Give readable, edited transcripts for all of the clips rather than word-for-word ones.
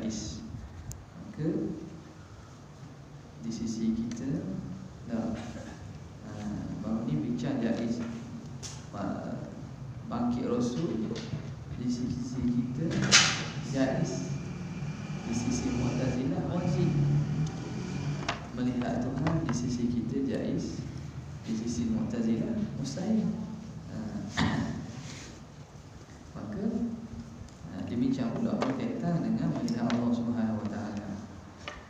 jaiz. Maka di sisi kita baru ni bincang jaiz. Bangkit Rasul di sisi kita jaiz. Di sisi Mu'tazilah wajib. Melihat Tuhan di sisi kita jaiz, di sisi Mu'tazilah mustahil. Maka dibincang pula berkaitan dengan melihat Allah Subhanahu wa taala.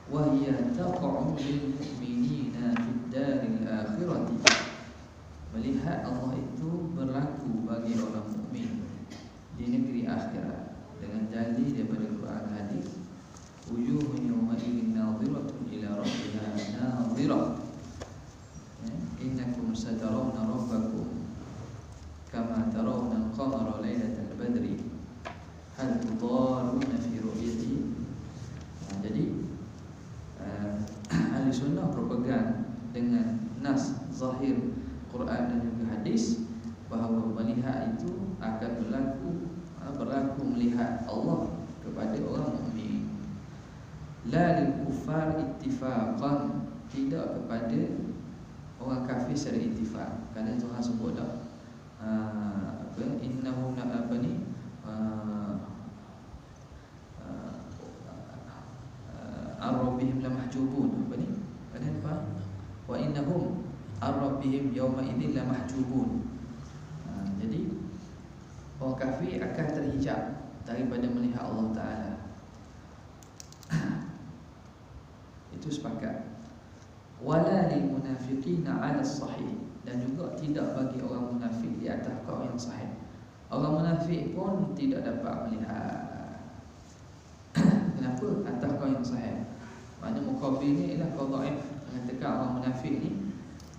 Wa hiya taqa'u lil mu'minina fid daril akhirati. Melihat Allah itu berlaku bagi orang mukmin di negeri akhirat dengan dalil daripada Quran hadis. Wujuhun yawma idzin nadhiratun ila rabbiha nadhirah. Innakum satarawna rabbakum kama tarawna al-qamara lailatal badri hal tudaruna fi ru'yatihi. Jadi ahli sunnah berpegang dengan nas zahir Quran dan juga hadis bahawa melihat itu akan berlaku melihat Allah kepada orang mukmin. La lil kuffar ittifaqan, tidak kepada orang kafir secara ittifaq. Kerana Tuhan sebut dah innahum ar-rabbihim lamahjubun. Apa? Wa innahum ar-rabbihim yawma idzin lamahjubun. Jadi orang kafir akan terhijab daripada melihat Allah Ta'ala. Itu sepakat. Wala lil munafiqina 'ala as-sahih, dan juga tidak bagi orang munafik di atas kaul yang sahih. Orang munafik pun tidak dapat melihat. Kenapa? Atas kaul yang sahih. Maknanya muqabil ni ialah kaul dhaif, mengatakan orang munafik ni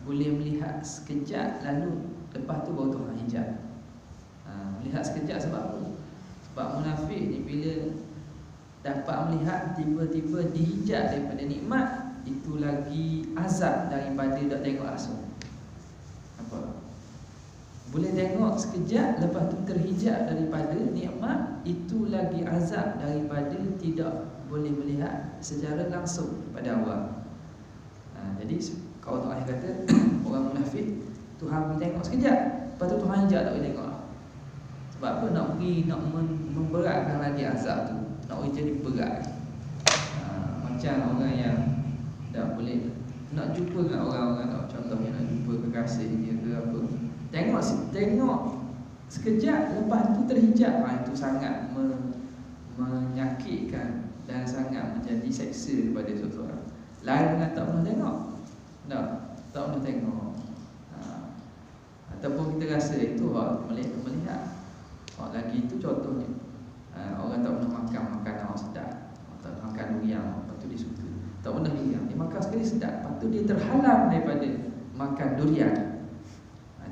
boleh melihat sekejap lalu lepas tu baru Tuhan hijab. Melihat sekejap sebab apa? Sebab munafik ni bila dapat melihat tiba-tiba dihijab daripada nikmat, itu lagi azab daripada tak tengok langsung. Apa? Boleh tengok sekejap lepas tu terhijab daripada nikmat, itu lagi azab daripada tidak boleh melihat secara langsung pada awal. Jadi kalau Tuhan kata orang munafik Tuhan boleh tengok sekejap, lepas tu Tuhan hijab tak boleh tengok. Sebab apa? Nak memberatkan lagi azab tu, nak jadi berat. Macam orang yang tak boleh nak jumpa dengan orang-orang, nak contohnya nak jumpa kekasih dia ke apa, tengok sekejap lepas tu terhijab, itu sangat menyakitkan dan sangat menjadi seksa kepada seseorang. Lain dengan tak pernah tengok, tak pernah tengok. Ataupun kita rasa itu melihat. Lagi itu contohnya orang tak pernah makan makanan orang sedap, tak pernah makan durian, lepas tu dia suka. Tak pernah durian, dia makan sekali sedap, lepas tu dia terhalang daripada makan durian.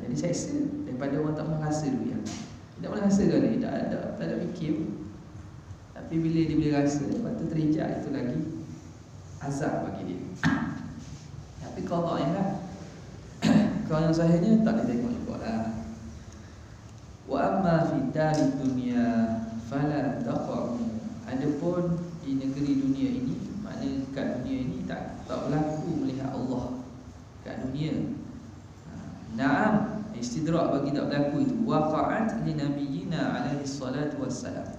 Jadi seksa daripada orang tak pernah rasa durian. Tidak pernah rasa kan dia, tak ada fikir. Tapi bila dia boleh rasa, lepas tu terhijab, itu lagi azab bagi dia. Tapi kalau yang lah, kalau yang sahihnya tak boleh tengok juga lah. Wa amma fi darid dunya fala taqa'u. Adapun di negeri dunia ini, maknanya kat dunia ini tak berlaku melihat Allah kat dunia. Naam, istidrak bagi tak berlaku itu. Waqa'at li nabiyina alaihi salatu wassalam.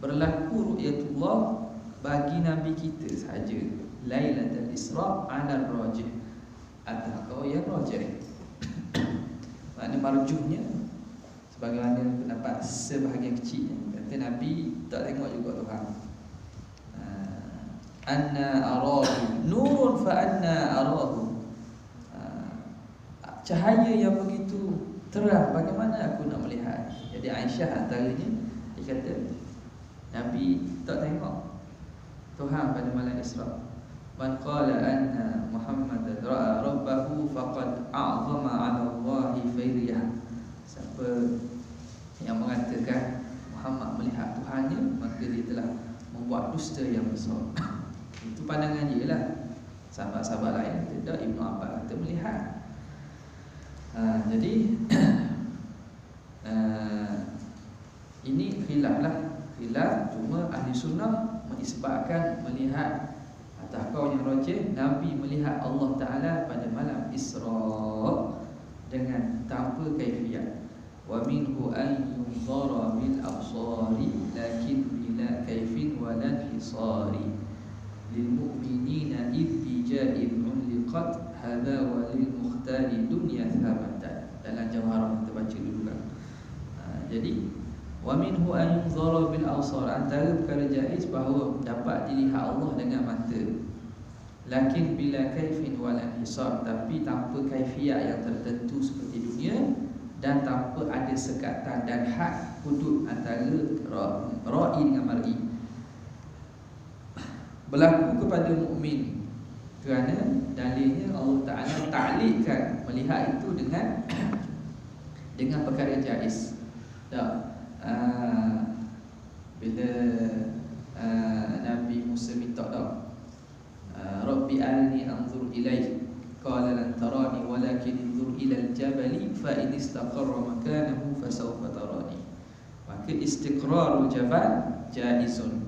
Berlaku ru'yatullah bagi nabi kita sahaja. Lailatul Isra' ala rajih, atau kau yang rajih. Maknanya marjuhnya, sebagaimana pendapat sebahagian kecilnya, kata Nabi tak tengok juga Tuhan. Anna arahu nurun fa anna arahu. Cahaya yang begitu terang, bagaimana aku nak melihat? Jadi Aisyah antaranya, dia kata Nabi tak tengok Tuhan pada malam Isra'. Man qala anna Muhammadan ra'a rabbahu faqad a'zama 'ala Allahi fayriyah. Siapa yang mengatakan Muhammad melihat Tuhannya, maka dia telah membuat dusta yang besar. Itu pandangan dia lah. Sahabat-sahabat lain tidak, Ibnu Abbas kata melihat. Jadi ini khilaf lah. Khilaf, cuma ahli sunnah mengisbatkan melihat atas kau yang rajih, Nabi melihat Allah Ta'ala pada malam Isra dengan tanpa kaifiyat. Wa minhu an yunzara bil absari lakin bila kaifin wala hisari lil mu'minina idh bija'in uliqat hadha wa lil mukhtari dunya thabatan. Dalam Jawharah kita baca dulu kan. Jadi wa minhu an yunzara bil absar, antara perkara jaiz bahawa dapat dilihat Allah dengan mata, lakin bila kaifin wala hisar, tapi tanpa kaifiat yang tertentu seperti dunia, dan tanpa ada sekatan dan had hudud antara ra'i dengan mar'i. Berlaku kepada mukmin kerana dalilnya Allah Ta'ala ta'liqkan melihat itu dengan perkara jaiz. Bila Nabi Musa minta Rabbi arini anzur ilaih, qala lan tarani walakin anzur ila al-jabali fa in istaqarra makanahu fasawfa tarani. Maka istiqrarul jabal jaizun.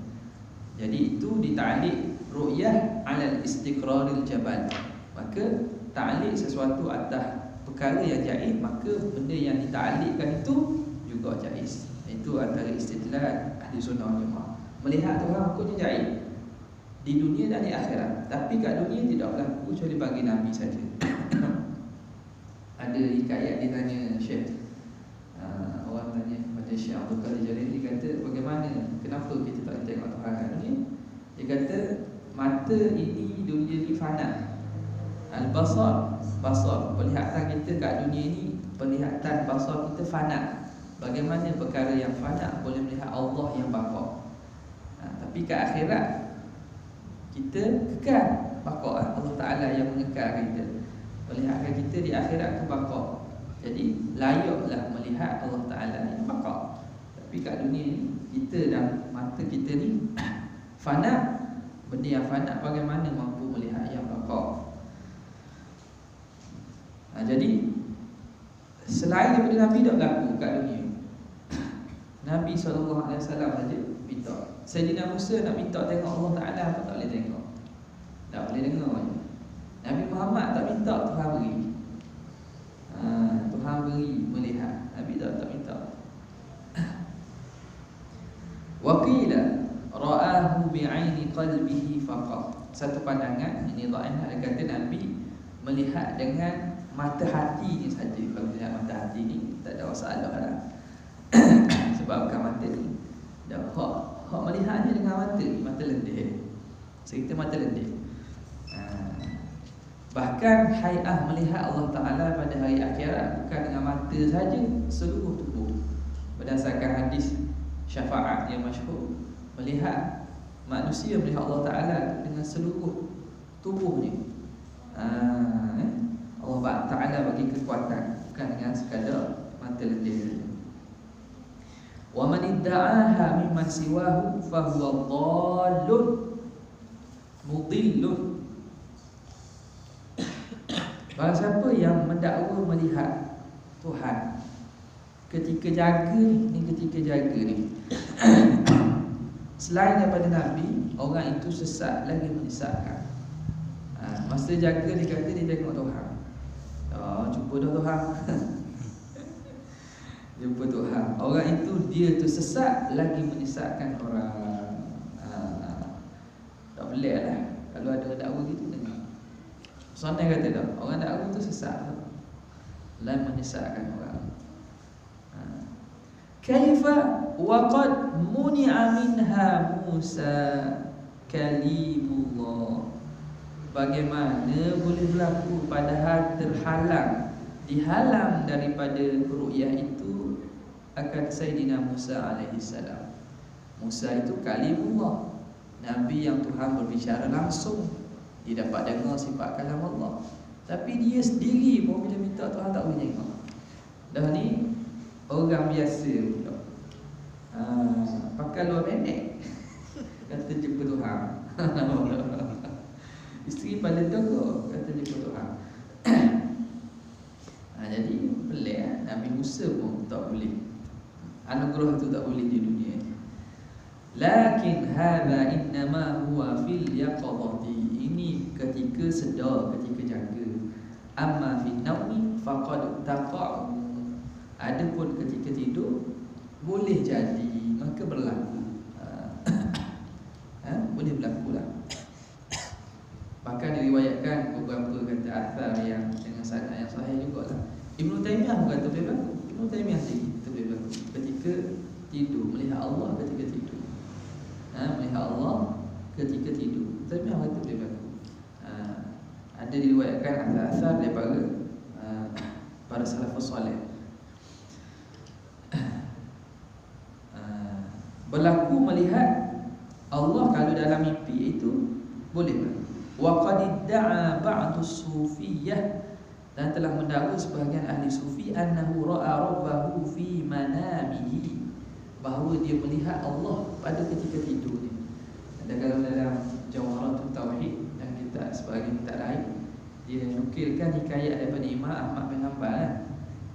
Jadi itu dita'liq ru'yah 'ala istiqraril jabal. Maka ta'liq sesuatu atas perkara yang jaiz, maka benda yang dita'liqkan itu juga jaiz. Itu antara istidlal ahli sunnah wal jamaah. Melihat Tuhan hukumnya jaiz di dunia dan di akhirat. Tapi kat dunia tidak berlaku kecuali bagi Nabi saja. Ada hikayat dia tanya Syekh, orang tanya pada Syekh Abdul Qadir Jalil, dia kata bagaimana, kenapa kita tak tengok Tuhan kat dunia? Dia kata mata ini dunia ni fana. Al-basar, basar, penglihatan kita kat dunia ni, penglihatan basar kita fana. Bagaimana perkara yang fana boleh melihat Allah yang baqa? Tapi ke akhirat kita kekal baqa. Allah Ta'ala yang mengekalkan kita, melihatkan kita di akhirat tu baqa. Jadi layaklah melihat Allah Ta'ala yang baqa. Tapi kat dunia ni kita dan mata kita ni fana. Benda yang fana bagaimana mampu melihat yang baqa? Jadi selain daripada Nabi tak berlaku kat dunia. Nabi SAW saja minta. Sayyidina Musa nak minta tengok Allah Ta'ala, apa tak boleh tengok? Tak boleh dengar je. Nabi Muhammad tak minta, Tuhan beri. Tuhan beri melihat. Nabi tak minta. Waqila ra'ahu bi'aini qalbihi faqat. Satu pandangan, ini dhaif, ada kata Nabi melihat dengan mata hati ni saja. Kalau melihat mata hati ni tak ada masalah lah. Sebab bukan mata ni dah hak melihatnya dengan mata lendir. Cerita mata lendir. Bahkan hai'ah melihat Allah Ta'ala pada hari akhirat bukan dengan mata saja, seluruh tubuh. Berdasarkan hadis syafaat yang masyhur, melihat manusia melihat Allah Ta'ala dengan seluruh tubuhnya. Allah Ta'ala bagi kekuatan, bukan dengan sekadar mata lendir. Wa man idda'aha mimman siwahu fahuwa dhallun mudillun. Barang siapa yang mendakwa melihat Tuhan ketika jaga ni selain daripada Nabi, orang itu sesat lagi menyesatkan. Masa jaga dia kata dia tengok Tuhan. Jumpa dah Tuhan. Jumpa Tuhan. Orang itu dia tu sesat lagi menyesatkan orang. Tak boleh lah kalau ada dakwa gitu dengar. Sonai kata dah, orang dakwa tu sesat lagi menyesatkan orang. Kaifa waqad muni'a minha Musa kalimullah. Bagaimana boleh berlaku padahal terhalang, dihalang daripada ru'yah itu akan Sayyidina Musa alaihissalam. Musa itu kalimullah, Nabi yang Tuhan berbicara langsung. Dia dapat dengar sifat kalam Allah. Tapi dia sendiri pun bila minta Tuhan tak boleh tengok. Dah ni orang biasa pula. Pakai luar pendek kata jumpa Tuhan. Isteri pada dogo kata jumpa Tuhan. Jadi pelik Nabi Musa pun tak boleh. Anugerah tu tak boleh di dunia. Lakin hadza innama huwa fil yaqadati. Ini ketika sedar, ketika jaga. Amma fi naumi faqad taqa'u. Adapun ketika tidur boleh jadi, maka berlaku. Boleh berlaku lah. Bahkan diriwayatkan beberapa kata athar yang dengan sanad yang sahih jugalah. Ibnu Taimiyah kata boleh berlaku. Ibnu Taimiyah sendiri boleh berlaku ketika tidur, melihat Allah ketika tidur. Melihat Allah ketika tidur. Taimiyah kata boleh berlaku. Ada diriwayatkan athar daripada para salafus soleh. Berlaku melihat Allah kalau dalam mimpi itu boleh berlaku. Wa qad idda'a ba'du sufiyyah, dan telah mendakwa sebahagian ahli sufi annahu ra'a rabbahu fi manamihi, bahawa dia melihat Allah pada ketika tidur ni. Dan kalau dalam Jawharatut Tauhid dan kita sebagai kitab lain, dia nukilkan hikayat daripada Imam Ahmad bin Hanbal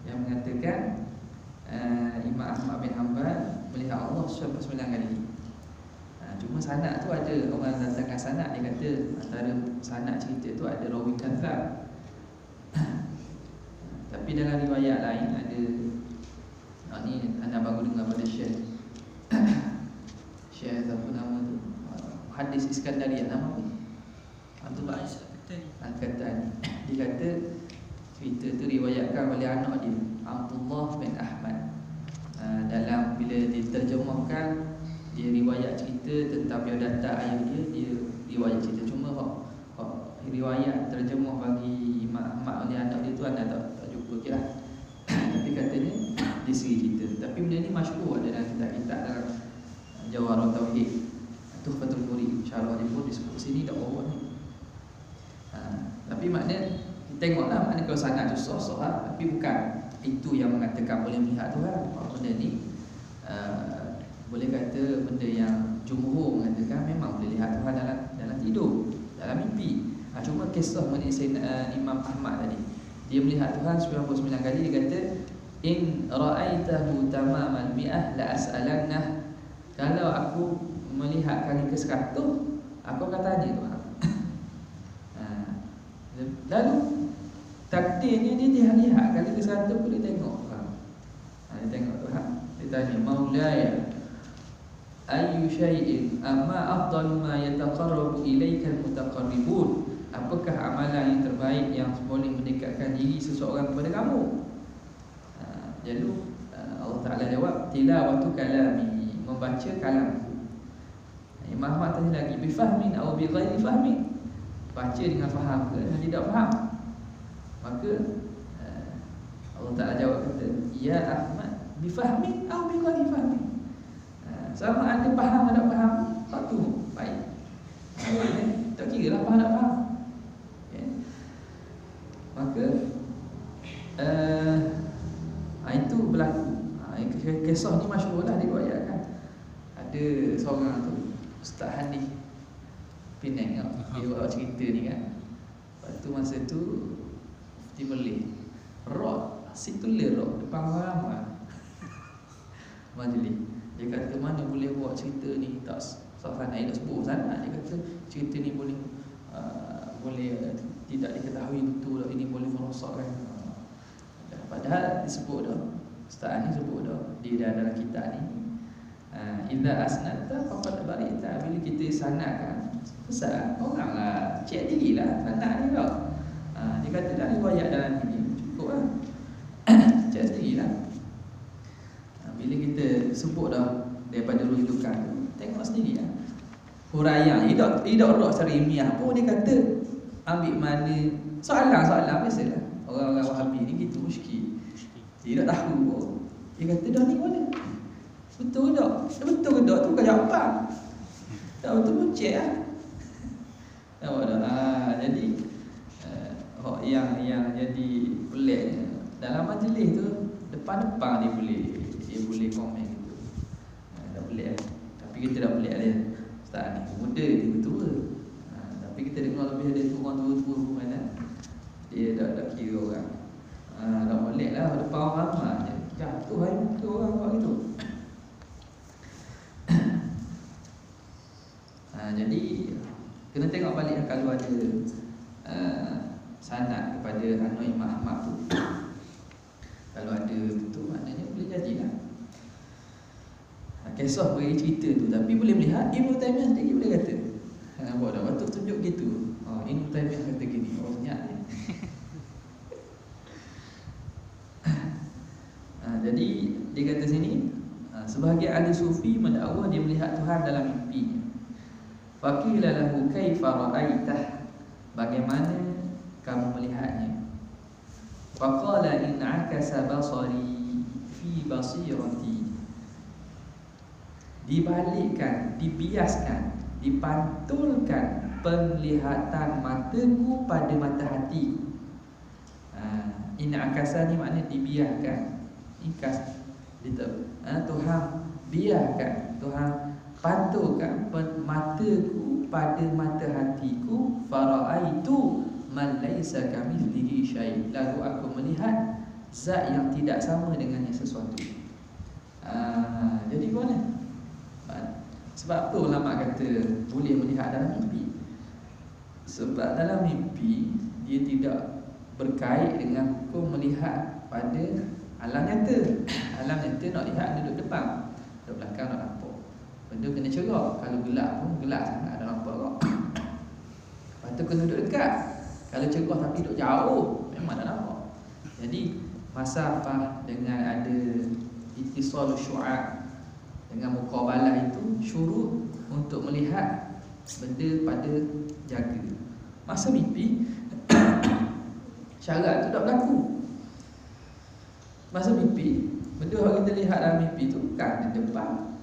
yang mengatakan Imam Ahmad bin Hanbal melihat Allah 9 kali. Cuma sanad tu ada orang datangkan sanad, dia kata antara sanad cerita tu ada rawi kadzab. Tapi dalam riwayat lain ada, ni anda baru dengar pada Syekh apa nama tu, Hadis Iskandariyah, nama apa? Abdullah Al-Qahtani. Dia kata cerita tu riwayatkan oleh anak dia, Abdullah bin Ahmad. Dalam bila diterjemahkan, dia riwayat cerita tentang biodata ayah dia riwayat cerita. Cuma riwayat terjemah bagi Imam Ahmad oleh anak dia tu anda tak jumpa ke lah. Tapi katanya dia sendiri cerita. Tapi benda ni masyhur ada dalam kitab-kitab dalam Jawharut Tauhid, Tuhfatul Murid, syarah dia pun disebut sini tak bawa ni. Tapi maknanya kita tengoklah, maknanya kalau sanad tu sah-sah lah. Tapi bukan itu yang mengatakan boleh melihat Tuhan. Benda ni boleh kata benda yang jumhur mengatakan memang boleh lihat Tuhan dalam tidur, dalam mimpi. Cuma kisah mengenai Imam Ahmad tadi, dia melihat Tuhan 99 kali. Dia kata in ra'aitahu tamamal mi'ah la as'alannah. Kalau aku melihat kali ke-100, aku akan tanya Tuhan. Lalu takdirnya dia lihat kali ke-100 pun dia tengok Tuhan. Dia tengok Tuhan. Dia tanya, Maulaya ayyu syai'in amma afdalu ma yataqarrabu ilaika al-mutaqarribun. Apakah amalan yang terbaik yang boleh mendekatkan diri seseorang kepada kamu? Jadi Allah Ta'ala jawab, tilawatu kalami, membaca kalamku. Imam Ahmad tanya lagi, bifahmin atau bighairi fahmin, baca dengan faham ke dengan tidak faham? Maka Allah Ta'ala jawab kata, ya Ahmad, bifahmin atau bighairi fahmin. Sama ada faham atau tak faham, satu baik. Tak kira lah faham tak faham. Okay. Maka itu berlaku. Kisah ni masyhur lah diriwayatkan. Ada seorang tu, Ustaz Hanif Penang, dia bawa cerita ni kan. Lepas tu masa tu dia beli rock, situlir rock depan orang majlis. Dia kata mana boleh buat cerita ni, tak sana nak sebut sana. Dia kata cerita ni boleh tidak diketahui betul, ini boleh merosakkan. Padahal disebut dah, Ustaz ni sebut dah, dia dah dalam kitab ni. Idza asnadta faqad barita. Bila kita sanadkan, besar oranglah cek dirilah sanad ni dah. Dia kata dah riwayat dalam ini cukuplah. Cek sendirilah. Bila kita sebut dah daripada rujukan, tengok sendiri lah. Huraian tidak rok secara ilmiah pun dia kata ambil mana soalan biasalah. Orang-orang Wahabi ni gitu musyrik. Dia tak tahu pun. Dia kata dah ni mana? Betul tak? Betul ke tak? Tu bukan jawapan. Tak betul pun cek lah. Nampak tak? Jadi yang jadi peliknya dalam majlis tu, depan-depan dia boleh komen gitu. Tak pelik lah. Tapi kita tak pelik dia. Ustaz ni muda, dia tua. Tapi kita dengar lebih ada orang tua-tua mana. Dia tak kira orang. Tak pelik lah depan orang ramai. Jatuh hari muka orang buat gitu. Kena tengok balik kalau ada sanad kepada Anwar Imam Ahmad tu. Kalau ada betul, maknanya boleh jadilah. Kisah bagi cerita tu, tapi boleh melihat Ibnu Taimiyah sendiri boleh kata. Nampak dah, waktu tunjuk gitu. Ibnu Taimiyah kata gini, senyap ni. Jadi dia kata sini, sebahagian ahli sufi mendakwa dia melihat Tuhan dalam mimpi. Faqila lahu kaifa ra'aitah, bagaimana kamu melihatnya? Faqala in akasa basari fi basirati, dibalikkan, dibiaskan, dipantulkan penglihatan mataku pada mata hatiku. In akasa ni maknanya dibiarkan. Ikas gitu. Tuhan biarkan, Tuhan pantulkan mataku pada mata hatiku. Fara'aitu man laisa kamithlihi syai', lalu aku melihat zat yang tidak sama dengannya sesuatu. Jadi mana? Sebab tu ulama kata boleh melihat dalam mimpi. Sebab dalam mimpi dia tidak berkait dengan hukum melihat pada alam nyata. Alam nyata nak lihat duduk depan, duduk belakang nak nampak. Benda kena cerah. Kalau gelap pun gelap sangat, ada nampak kok. Lepas tu kena duduk dekat. Kalau cerah tapi duduk jauh, memang tak nampak. Jadi masafah dengan ada ittisalus syu'ab dengan muqabalah itu syurut untuk melihat benda pada jaga. Masa mimpi syarat tu tak berlaku. Masa mimpi, benda yang kita lihat dalam mimpi tu kan di depan.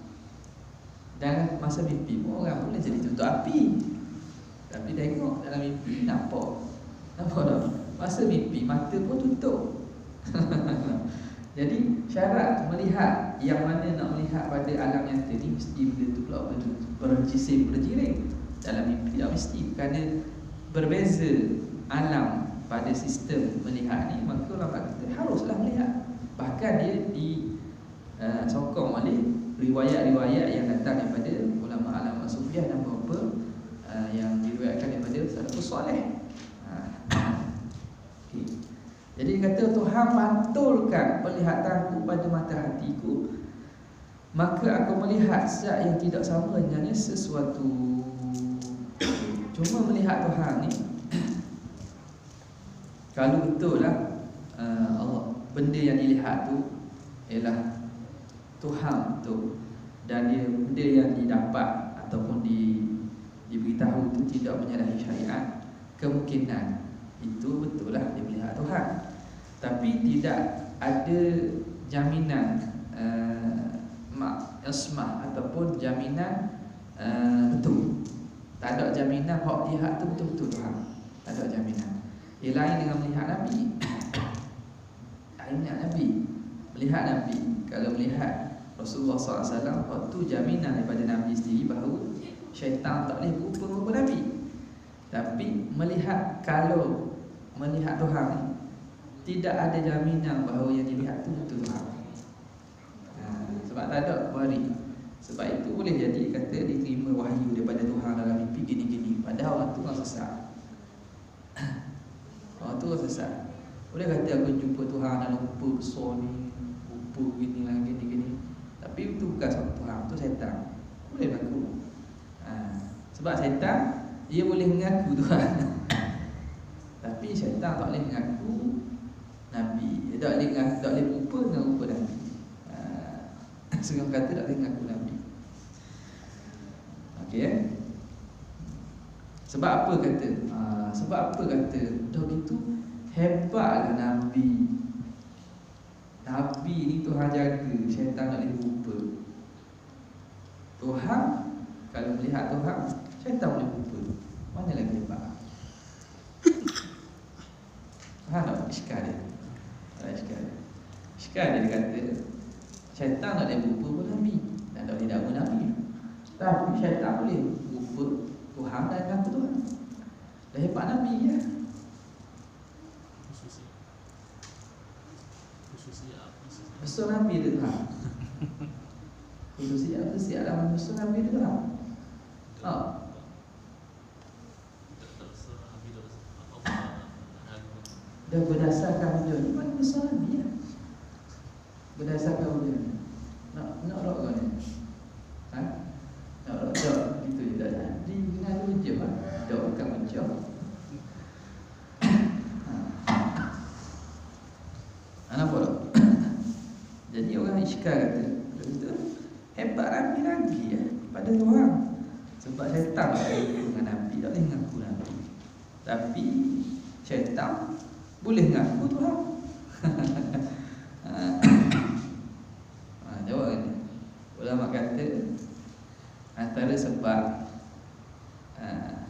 Dan masa mimpi pun orang boleh jadi tutup api, tapi tengok dalam mimpi nampak. Nampak tak? Masa mimpi mata pun tutup. Jadi syarat melihat yang mana nak melihat pada alam nyata ni mesti benda tu pula berjisim berjiring. Dalam mimpi tak mesti, kerana berbeza alam pada sistem melihat ni, maka ulama kata haruslah melihat. Bahkan dia disokong oleh riwayat-riwayat yang datang daripada ulama alam sufiah dan beberapa yang diriwayatkan daripada salafus soleh. Okay. Jadi kata Tuhan pantulkan penglihatanku pada mata hatiku, maka aku melihat zat yang tidak sama dengannya sesuatu. Cuma melihat Tuhan ni kalau betul lah Allah, benda yang dilihat tu ialah Tuhan tu, dan dia benda yang didapat ataupun diberitahu tu tidak menyalahi syariat, kemungkinan itu betul lah dia melihat Tuhan. Tapi tidak ada jaminan ismah ataupun jaminan betul. Tak ada jaminan hak lihat tu betul-betul Tuhan. Tak ada jaminan. Ia lain dengan melihat Nabi. Melihat Nabi, melihat Nabi. Kalau melihat Rasulullah SAW, waktu jaminan daripada Nabi sendiri bahawa syaitan tak boleh berupa-rupa Nabi. Tapi melihat, kalau melihat Tuhan ni, tidak ada jaminan bahawa yang dilihat tu betul Tuhan. Sebab tak ada wari. Sebab itu boleh jadi kata diterima wahyu daripada Tuhan dalam mimpi gini-gini, padahal orang tu orang sesat. Orang tu orang sesat. Boleh kata aku jumpa Tuhan dalam rupa besar ni, rupa gini lah, gini-gini, tapi itu bukan suatu Tuhan, itu syaitan. Boleh berlaku. Sebab syaitan dia boleh mengaku Tuhan, tapi syaitan tak boleh mengaku Nabi. Dia tak boleh berupa dengan rupa Nabi. Seorang kata tak boleh mengaku Nabi. Okey. Sebab apa kata? Sebab apa kata? Dah gitu hebatlah Nabi. Nabi ni Tuhan jaga, syaitan tak boleh berupa. Tuhan, kalau melihat Tuhan, syaitan boleh berupa. Mana lagi hebat? Faham tak iskal dia? Iskal dia kata syaitan tak boleh berupa pun Nabi, dan tak boleh dakwa Nabi. Tapi syaitan boleh berupa Tuhan dan ngaku Tuhan. Dah hebat Nabi ya. Besar Nabi tu Tuhan. Khususnya dalam besar Nabi tu Tuhan. Dan berdasarkan hujah ni mana besar Nabi ya? Berdasarkan hujah ni nak rok ni nak rok tak gitu je tak jadi dengan hujah lah. Tak bukan hujah. Nampak tak? Jadi orang iskal kata betul hebat Nabi lagi ya pada orang. Sebab syaitan tak boleh dengan Nabi, tak boleh mengaku Nabi. Tapi syaitan boleh mengaku Tuhan. Jawab kan? Ulama kata antara sebab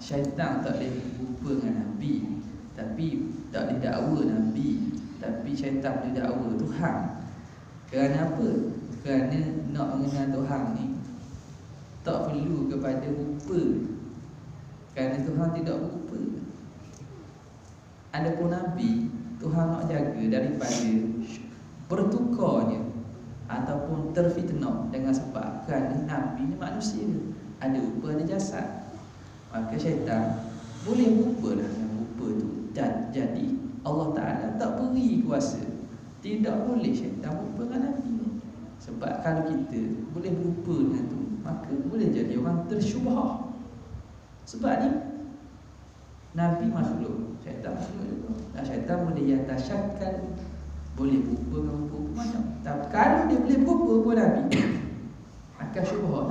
syaitan tak boleh berjumpa dengan Nabi, tapi tak boleh dakwa Nabi, tapi syaitan boleh dakwa Tuhan. Kerana apa? Kerana nak mengenal Tuhan ni tak perlu kepada rupa. Kerana Tuhan tidak berupa. Adapun Nabi, Tuhan nak jaga daripada bertukarnya ataupun terfitnah dengan sebab kerana Nabi ni manusia, ada rupa, ada jasad. Maka syaitan boleh berupa lah dengan rupa tu. Jadi Allah Ta'ala tak beri kuasa, tidak boleh syaitan berupa dengan Nabi. Sebab kalau kita boleh berupa dengan tu, maka boleh jadi orang tersyubhah. Sebab ni Nabi makhluk, syaitan makhluk juga. Dan syaitan boleh yatasyakkal, boleh berupa dengan rupa macam. Tapi kalau dia boleh berupa pun Nabi, akan syubhah.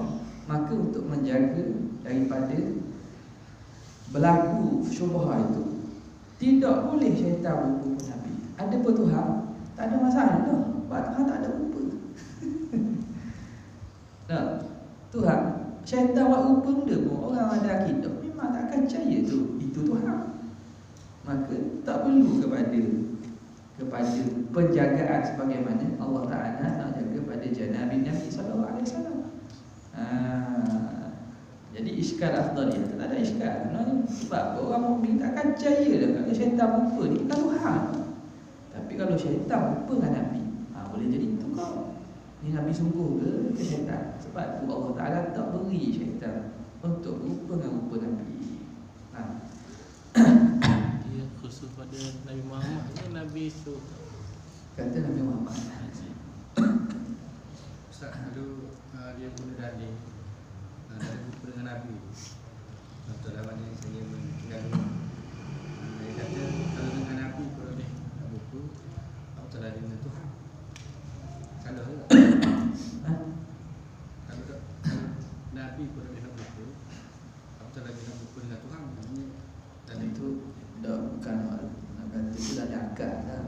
Maka untuk menjaga daripada berlaku syubhah itu, tidak boleh syaitan berupa Nabi. Ada pun Tuhan, tak ada masalah. Sebab Tuhan tak ada rupa. Nah, Tuhan, syaitan buat rupa benda pun orang ada akidah memang tak akan percaya tu itu Tuhan. Maka tak perlu kepada penjagaan sebagaimana Allah Ta'ala nak jaga pada Nabi sallallahu alaihi wasallam. Jadi iskal afdaliyah tak ada iskal. Sebab orang mukmin tak akan percaya dah kalau syaitan rupa ni bukan Tuhan. Tapi kalau syaitan rupa dengan Nabi, boleh jadi tukar. Ni Nabi sungguh ke syaitan? Sebab tu Allah Ta'ala tak beri syaitan untuk rupa dengan rupa Nabi. Dia khusus pada Nabi Muhammad ni Nabi tu. Kata Nabi Muhammad. Ustaz, kalau dia guna dalih dari rupa dengan Nabi, contoh lawan yang saya meninggal rumah, dia kata kalau dengan Nabi kalau dia rupa, aku telah dengan Tuhan. Kalau Nabi kalau dia rupa, aku telah dengan rupa dengan Tuhan. Dan itu dah bukan nak kata itu dah akal dah.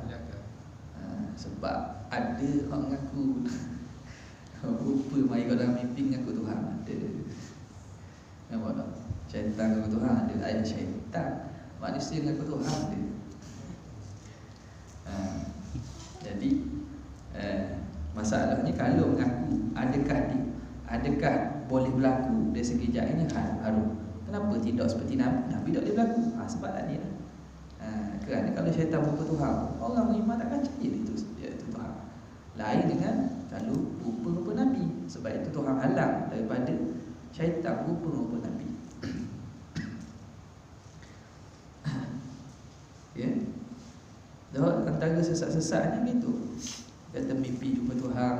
Sebab ada orang mengaku rupa mai kau dalam mimpi mengaku Tuhan ada. Nampak tak? Syaitan mengaku Tuhan ada, ayat syaitan. Manusia mengaku Tuhan ada. Jadi masalahnya kalau mengaku, adakah boleh berlaku dari segi jahilnya harum? Kenapa tidak seperti Nabi? Nabi tak boleh berlaku. Sebab tadi lah. Kerana kalau syaitan rupa Tuhan, orang beriman takkan percaya itu Tuhan. Lain dengan kalau rupa Nabi. Sebab itu Tuhan halang daripada syaitan rupa Nabi. Ya. Dah antara sesat-sesatnya gitu. Kata mimpi jumpa Tuhan,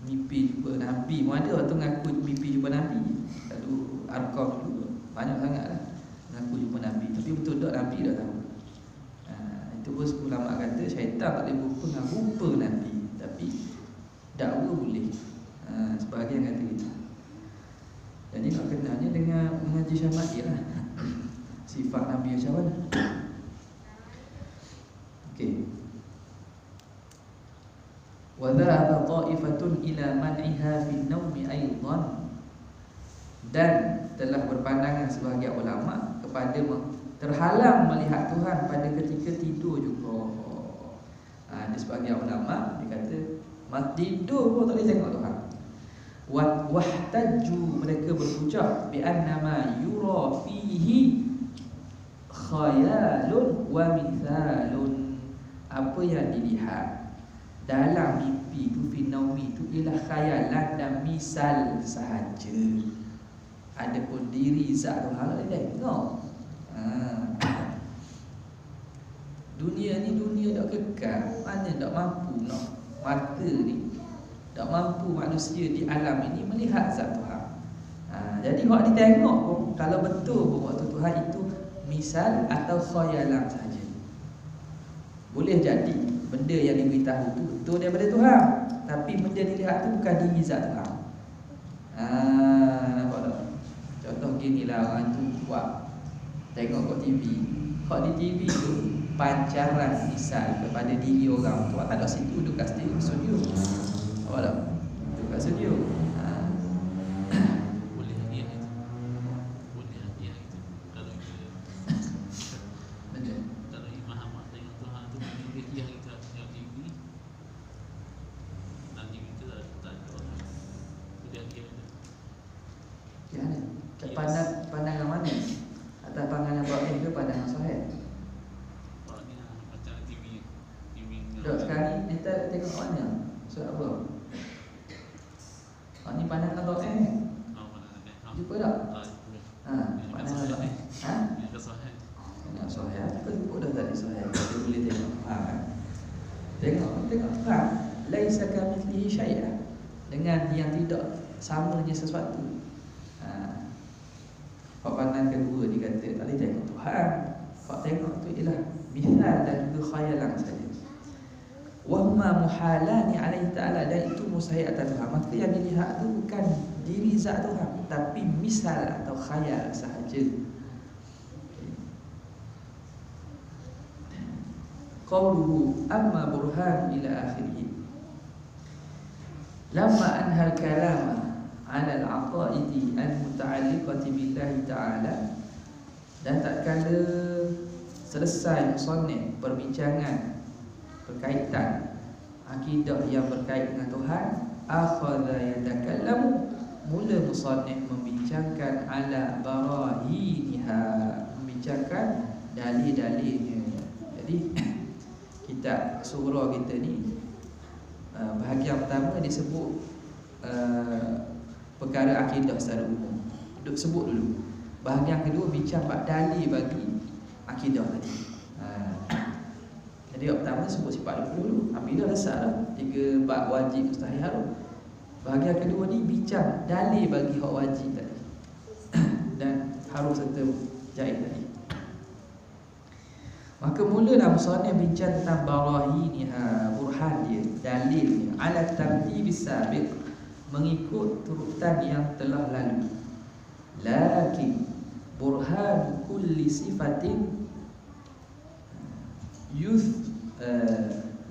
mimpi jumpa Nabi. Mana ada orang ngaku mimpi jumpa Nabi. Kalau Arqam dulu banyak sangat lah ngaku jumpa Nabi, tapi betul tak Nabi dah tahu. Itu pun ulama kata syaitan tak boleh berupa dengan rupa Nabi, tapi dakwa boleh. Sebahagian kata gitu. Jadi nak kenalnya dengan mengaji syamati lah. Sifat Nabi macam mana. Okey. Wa dhahaba ta'ifatun ila man'iha fi an-nawmi aidan. Dan telah berpandangan sebahagian ulama kepada terhalang melihat Tuhan pada ketika tidur juga. Ada sebahagian ulama dia kata tidur pun tak boleh tengok Tuhan. Wahtajju, mereka berhujah bi annama yura fihi khayalun wa mithalun. Apa yang dilihat dalam mimpi tu, fi naumi tu, ialah khayalan dan misal sahaja. Adapun diri zat Tuhan tak boleh tengok. Dunia ni dunia tak kekal. Mana tak mampu nak mata ni, tak mampu manusia di alam ini melihat zat Tuhan. Jadi kalau ditengok pun, kalau betul pun waktu Tuhan itu misal atau khayalan saja. Boleh jadi benda yang diberitahu tu betul daripada Tuhan, tapi benda dilihat tu bukan diri zat Tuhan. Nampak tak? Contoh ginilah orang tu buat tengok kat TV. Kat di TV tu pancaran misal kepada diri orang tu tak ada situ, duduk kat studio. Nampak tak? Duduk kat studio. Boleh hadiah itu. Boleh hadiah itu. Kalau kita kalau Imam Ahmad tengok Tuhan tu boleh hadiah kita tengok TV. Nanti kita tak ada orang. Boleh hadiah itu. Macam mana? Pandangan mana? Atau pandangan baik ke pandangan sahih? Kalau ni macam TV Dok sekarang ni kita tengok mana? Surat apa? Ni pandangan baik. Jumpa tak? Pandangan baik. Yang sahih. Yang sahih. Kita jumpa dah tadi sahih. Kita boleh tengok. Tengok. Laisa kamitslihi syai'an. Dengan yang tidak samanya sesuatu. Pak pandang kedua dia kata tak boleh tengok Tuhan. Pak tengok tu ialah misal dan juga khayalan saja. Wa huma muhalani alaihi ta'ala, dan itu mustahil atas Tuhan. Maka yang dilihat tu bukan diri zat Tuhan, tapi misal atau khayal sahaja. Qawluhu amma burhan ila akhirih. Lamma anhal kalama ala al-aqaidi al-muta'alliqati billahi ta'ala, dan tak kala selesai musannif perbincangan berkaitan akidah yang berkait dengan Tuhan, akhadha yatakallamu, mula musannif membincangkan ala barahiniha, membincangkan dalil-dalilnya. Jadi kitab surah kita ni bahagian pertama disebut perkara akidah secara umum. Duk sebut dulu. Bahagian kedua bincang bab dalil bagi akidah tadi. Jadi yang pertama sebut sifat dulu. Akidah dasar lah. 3 bab wajib mustahil harus. Bahagian kedua ni bincang dalil bagi hak wajib tadi. Dan harus serta jaiz tadi. Maka mulalah musannif bincang tentang barahiniha, burhan dia, dalilnya, ala tartibis sabiq, mengikut turutan yang telah lalu. Lakin burhan kulli sifatin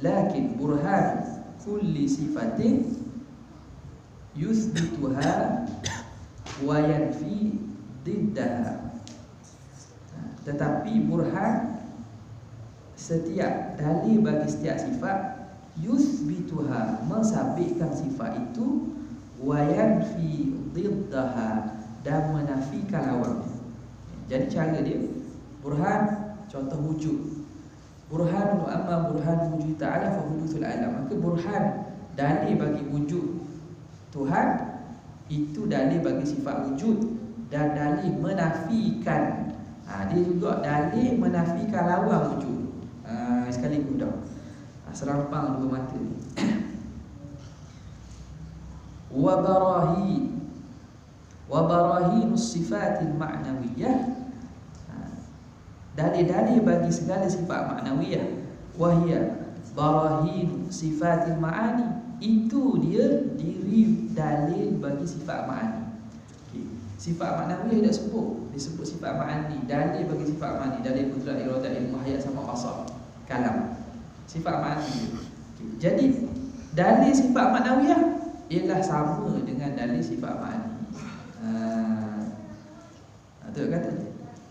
lakin burhan kulli sifatin yuthbituha wa yanfi diddaha. Tetapi burhan setiap dalil bagi setiap sifat, yuthbituha, mensabitkan sifat itu, wa yanfi diddaha, dan menafikan lawannya. Jadi cara dia burhan, contoh wujud. Burhanun amma burhan wujud ta'ala fa huduthul alam. Maka burhan, dalil bagi wujud Tuhan, itu dalil bagi sifat wujud, dan dalil menafikan. Dia juga dalil menafikan lawan wujud. Sekali dah serampang dua mata ni. Wa barahinus sifatil ma'nawiyah, dalil-dalil bagi segala sifat maknawiyah. Wahia barahin sifatil ma'ani, itu dia diri dalil bagi sifat ma'ani. Sifat maknawiyah tidak sebut, disebut sifat ma'ani, dalil bagi sifat ma'ani, dalil qudrat, iradah, ilmu, hayat, sama basar, kalam. Sifat ma'ani. Jadi dalil sifat maknawiyah ialah sama dengan dalil sifat ma'ani. Betul kata.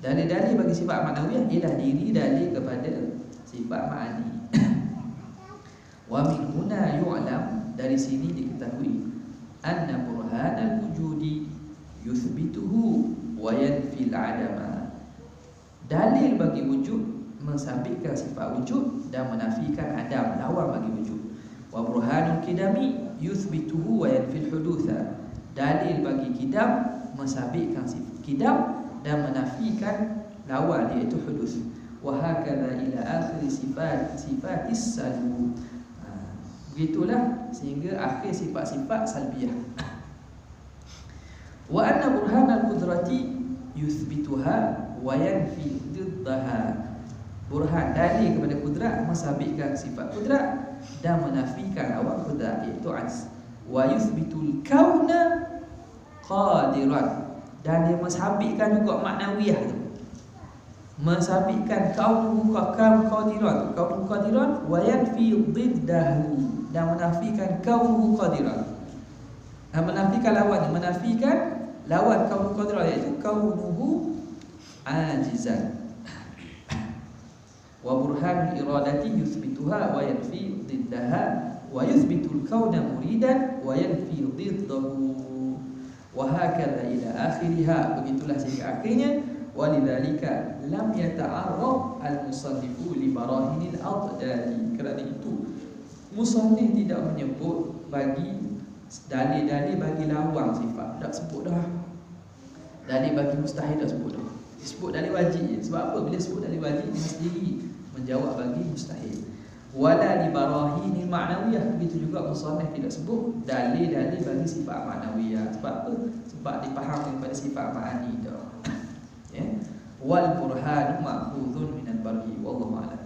Dalil-dalil bagi sifat maknawiyah ialah diri dalil kepada sifat ma'ani. Wa min huna yu'lam, dari sini diketahui, anna burhanal wujudi yuthbituhu wa yanfil adama. Dalil bagi wujud mensabitkan sifat wujud dan menafikan adam, lawan bagi wujud. Wa burhanul qidami yuthbituhu wa yanfil hudutha. Dalil bagi qidam mensabitkan sifat qidam dan menafikan lawan, iaitu hudus. wa hakadha ila akhir sifatis salbu. Begitulah sehingga akhir sifat-sifat salbiyah. Wa anna burhan al-qudrati yuthbituha wa yanfi diddaha. Burhan dalil kepada kudrat mensabitkan sifat kudrat dan menafikan lawan kudrat, iaitu ajz. Wa yuthbitul kauna qadiran, dan dia mensabitkan juga maknawiyah tu, mensabitkan kaunuhu qadiran wa yanfi diddahu, dan menafikan kaunuhu qadiran, dan menafikan lawan, menafikan lawan kaunuhu qadiran, iaitu kaunuhu ajizan. Wa burhanul iradati yuthbituha wa yanfi diddaha wa yuthbitul kauna muridan wa yanfi diddahu wa hakadha ila akhiriha. Begitulah sehingga akhirnya. Walidzalika lam yata'arrad al-musannifu li barahinil adadi. Kerana itu musannif tidak menyebut bagi dalil-dalil bagi lawan sifat, tak sebut dah. Dalil bagi mustahil tak sebut dah. Disebut dalil wajib. Sebab apa? Bila sebut dalil wajib dia sendiri menjawab bagi mustahil. Wala li barahinil ma'nawiyah. Begitu juga musannif tidak sebut dalil-dalil bagi sifat ma'nawiyah. Sebab apa? Sebab dipahami pada sifat ma'ani dah. Ya. Wal burhan ma'khudhun minal barhi wallahu a'lam.